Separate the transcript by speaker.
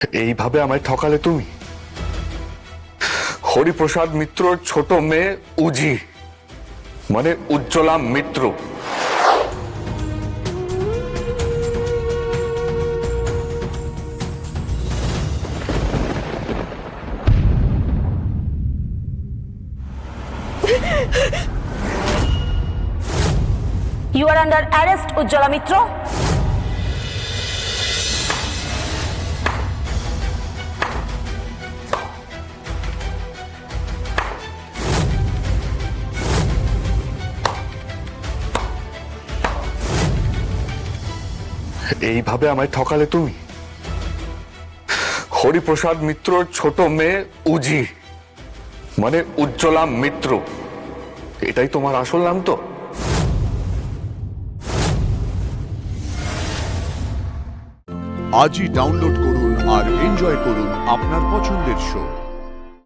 Speaker 1: এইভাবে আমায় ঠকালে তুমি? হরিপ্রসাদ মিত্রর ছোট মেয়ে উজি, মানে উজ্জ্বলা মিত্র।
Speaker 2: You are under arrest, Ujjwala Mitra.
Speaker 1: এইভাবে আমায় ঠকালে তুমি? হরিপ্রসাদ মিত্রর ছোট মেয়ে উজি, মানে উজ্জ্বলা মিত্র। এটাই তোমার আসল নাম তো?
Speaker 3: আজই ডাউনলোড করুন আর এনজয় করুন আপনার পছন্দের শো।